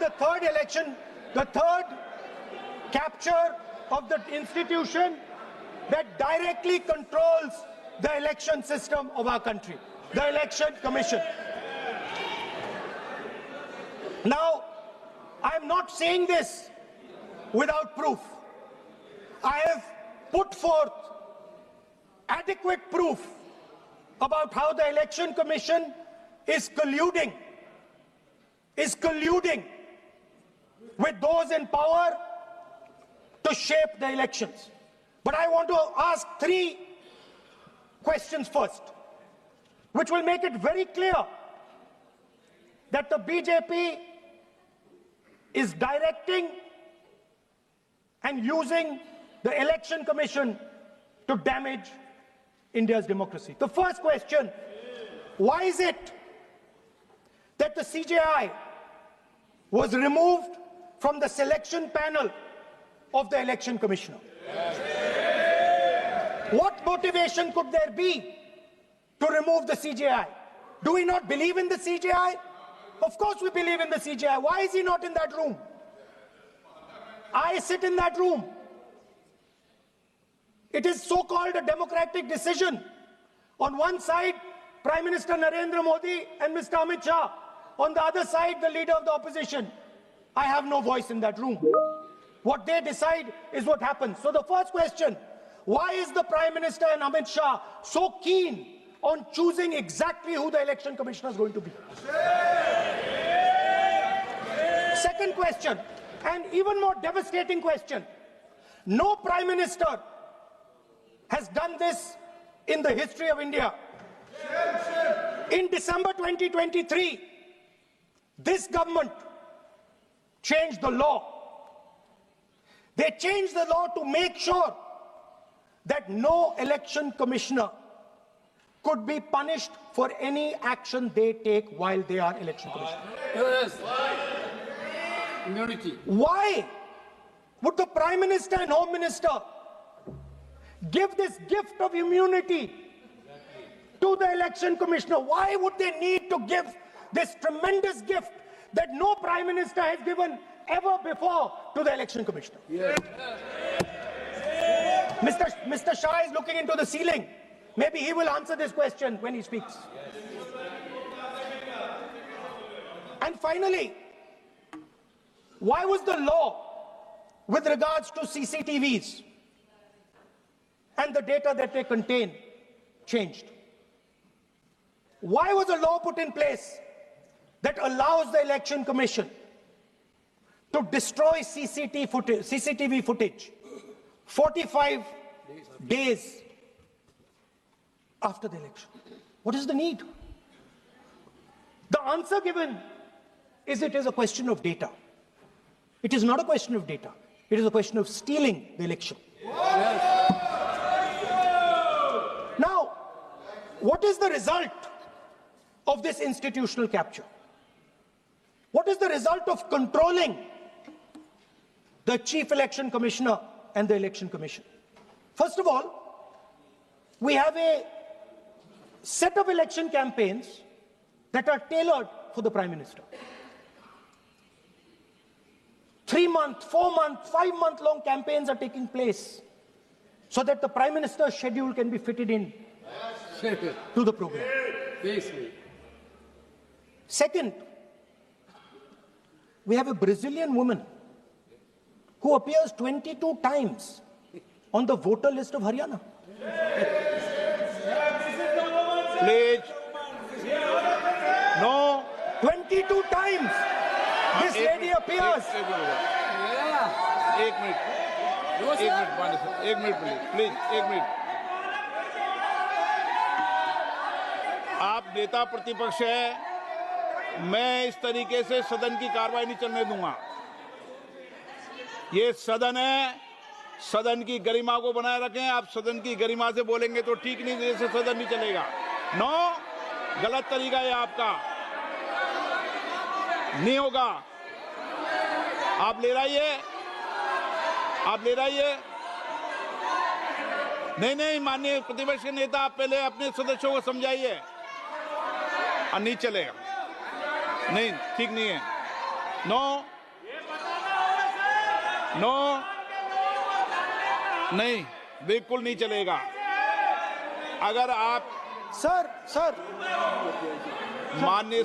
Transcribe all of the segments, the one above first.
the third election, the third capture of the institution that directly controls the election system of our country, the Election Commission. Now, I'm not saying this without proof. I have put forth adequate proof about how the Election Commission is colluding with those in power to shape the elections. But I want to ask three questions first, which will make it very clear that the BJP is directing and using the Election Commission to damage India's democracy. The first question, why is it that the CJI was removed from the selection panel of the Election Commissioner? What motivation could there be to remove the CJI? Do we not believe in the CJI? Of course we believe in the CJI. Why is he not in that room? I sit in that room. It is so-called a democratic decision. On one side, Prime Minister Narendra Modi and Mr. Amit Shah. On the other side, the leader of the opposition. I have no voice in that room. What they decide is what happens. So the first question, why is the Prime Minister and Amit Shah so keen on choosing exactly who the Election Commissioner is going to be? Second question, and even more devastating question, no Prime Minister has done this in the history of India. In December 2023, this government changed the law. They changed the law to make sure that no election commissioner could be punished for any action they take while they are election commissioner. Yes. Immunity. Why would the Prime Minister and Home Minister give this gift of immunity to the election commissioner? Why would they need to give this tremendous gift that no Prime Minister has given ever before to the election commissioner? Yes. Mr. Shah is looking into the ceiling. Maybe he will answer this question when he speaks. And finally, why was the law with regards to CCTVs and the data that they contain changed? Why was a law put in place that allows the Election Commission to destroy CCTV footage 45 days after the election? What is the need? The answer given is it is a question of data. It is not a question of data. It is a question of stealing the election. Now, what is the result of this institutional capture? What is the result of controlling the Chief Election Commissioner and the Election Commission? First of all, we have a set of election campaigns that are tailored for the Prime Minister. 3-month, 4-month, 5-month long campaigns are taking place so that the Prime Minister's schedule can be fitted in to the program. Second, we have a Brazilian woman who appears 22 times on the voter list of Haryana. Please. No. 22 times this lady appears. एक minute please एक minute. आप नेता प्रतिपक्ष है, मैं इस तरीके से सदन की कार्रवाई नहीं चलने दूंगा। ये सदन है, सदन की गरिमा को बनाए रखें। आप सदन की गरिमा से बोलेंगे तो ठीक नहीं, जैसे सदन नहीं चलेगा। नो, गलत तरीका है आपका, नहीं होगा। आप ले रहिए, आप ले रहिए। नहीं, माननीय प्रतिपक्ष के नेता, आप पहले अपने सदस्यों को समझाइए। नहीं चलेगा, नहीं, ठीक नहीं है। नो। नो, नहीं, बिल्कुल नहीं चलेगा। अगर आप सर माननीय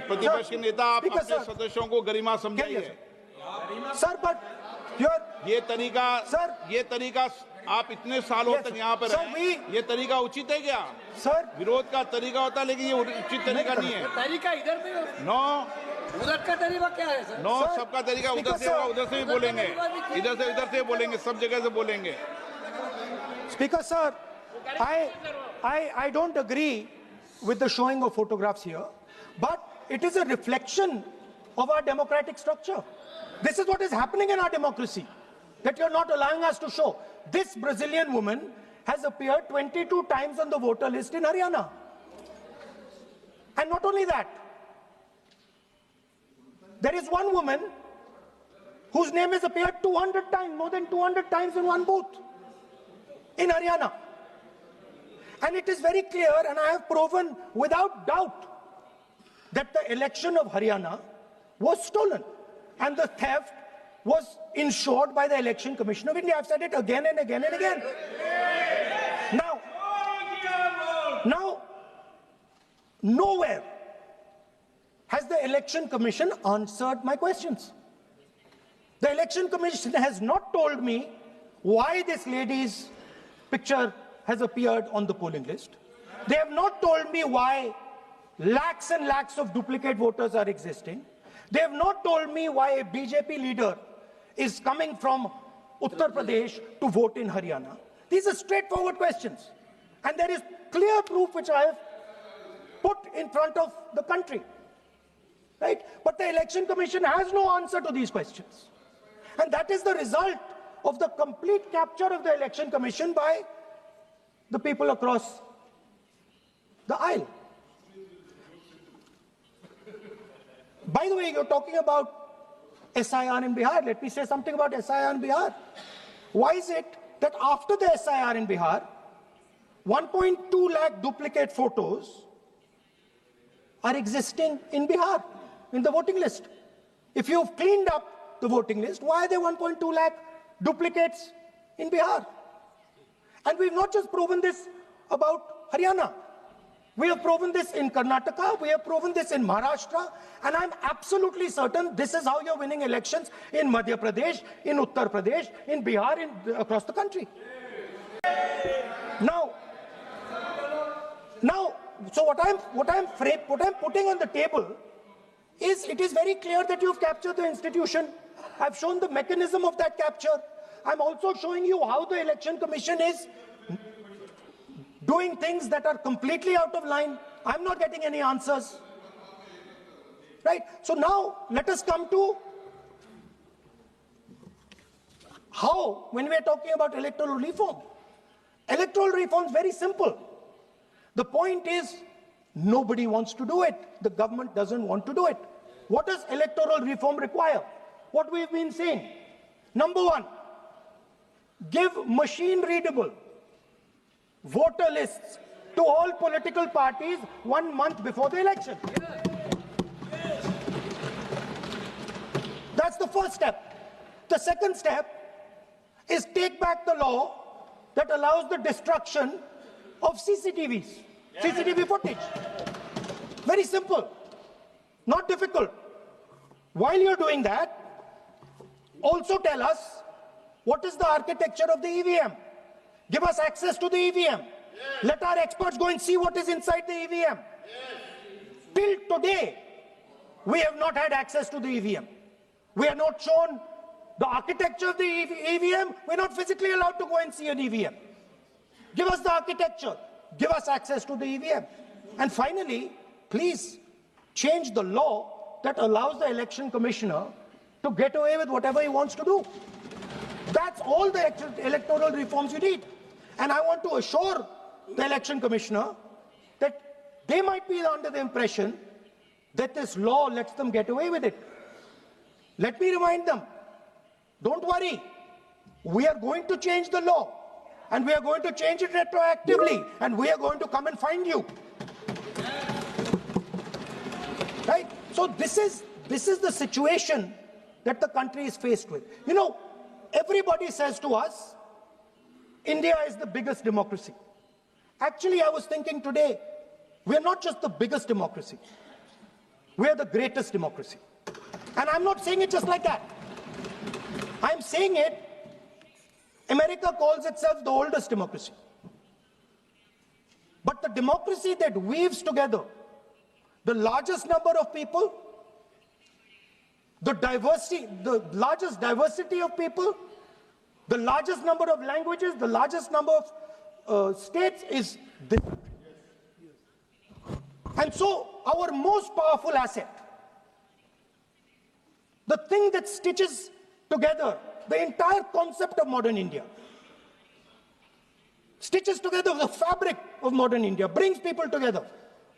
प्रतिपक्ष के नेता, आप Speaker, अपने sir. सदस्यों को गरिमा समझाइए। सर बट योर ये तरीका, सर, ये तरीका आप इतने सालों Yes, तक यहाँ पर sir, हैं, ये तरीका उचित है क्या? सर विरोध का तरीका होता है, लेकिन ये उचित तरीका नहीं है। तरीका इधर भी हो। नो, उधर का तरीका क्या है सर? नो, Sir, सबका तरीका उधर Speaker, से होगा, sir. उधर से भी बोलेंगे, इधर से बोलेंगे, सब जगह से बोलेंगे। Speaker, sir, I don't agree with the showing of photographs here, but it is a reflection of our democratic structure. This is what is happening in our democracy, that you're not allowing us to show. This Brazilian woman has appeared 22 times on the voter list in Haryana. And not only that, there is one woman whose name has appeared 200 times, more than 200 times in one booth in Haryana. And it is very clear, and I have proven without doubt, that the election of Haryana was stolen. And the theft was ensured by the Election Commission of India. I've said it again and again and again. Now, nowhere has the Election Commission answered my questions. The Election Commission has not told me why this lady's picture has appeared on the polling list. They have not told me why lakhs and lakhs of duplicate voters are existing. They have not told me why a BJP leader is coming from Uttar Pradesh to vote in Haryana. These are straightforward questions. And there is clear proof which I have put in front of the country. Right? But the Election Commission has no answer to these questions. And that is the result of the complete capture of the Election Commission by the people across the aisle. By the way, you're talking about SIR in Bihar. Let me say something about SIR in Bihar. Why is it that after the SIR in Bihar, 1.2 lakh duplicate photos are existing in Bihar, in the voting list? If you've cleaned up the voting list, why are there 1.2 lakh duplicates in Bihar? And we've not just proven this about Haryana. We have proven this in Karnataka, we have proven this in Maharashtra, and I'm absolutely certain this is how you're winning elections in Madhya Pradesh, in Uttar Pradesh, in Bihar, across the country. Now, so what I'm putting on the table is, it is very clear that you've captured the institution. I've shown the mechanism of that capture. I'm also showing you how the Election Commission is doing things that are completely out of line. I'm not getting any answers. Right? So now let us come to how, when we are talking about electoral reform. Electoral reform is very simple. The point is, nobody wants to do it. The government doesn't want to do it. What does electoral reform require? What we've been saying. Number one, give machine-readable voter lists to all political parties 1 month before the election. That's the first step. The second step is take back the law that allows the destruction of CCTV footage. Very simple, not difficult. While you're doing that, also tell us what is the architecture of the EVM. Give us access to the EVM. Let our experts go and see what is inside the EVM. Till today, we have not had access to the EVM. We are not shown the architecture of the EVM. We're not physically allowed to go and see an EVM. Give us the architecture. Give us access to the EVM. And finally, please change the law that allows the election commissioner to get away with whatever he wants to do. That's all the electoral reforms you need. And I want to assure the election commissioner that they might be under the impression that this law lets them get away with it. Let me remind them, don't worry, we are going to change the law, and we are going to change it retroactively, and we are going to come and find you. Right? So this is the situation that the country is faced with. You know, everybody says to us, India is the biggest democracy. Actually, I was thinking today, we're not just the biggest democracy, we're the greatest democracy. And I'm not saying it just like that. I'm saying it, America calls itself the oldest democracy. But the democracy that weaves together the largest number of people, the largest diversity of people, the largest number of languages, the largest number of states is this. And so our most powerful asset, the thing that stitches together the entire concept of modern India, stitches together the fabric of modern India, brings people together,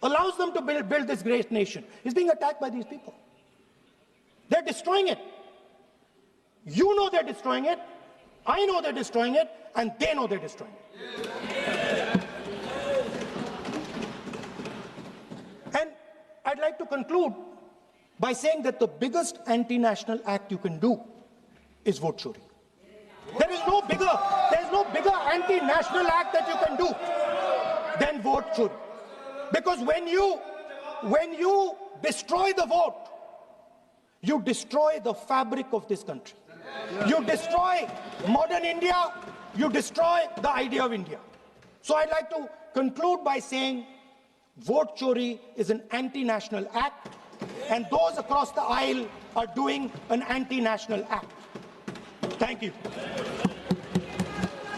allows them to build this great nation, is being attacked by these people. They're destroying it. You know they're destroying it, I know they're destroying it, and they know they're destroying it. And I'd like to conclude by saying that the biggest anti-national act you can do is vote chori. There is no bigger anti-national act that you can do than vote chori. Because when you destroy the vote, you destroy the fabric of this country. You destroy modern India, you destroy the idea of India. So I'd like to conclude by saying vote chori is an anti-national act, and those across the aisle are doing an anti-national act. Thank you.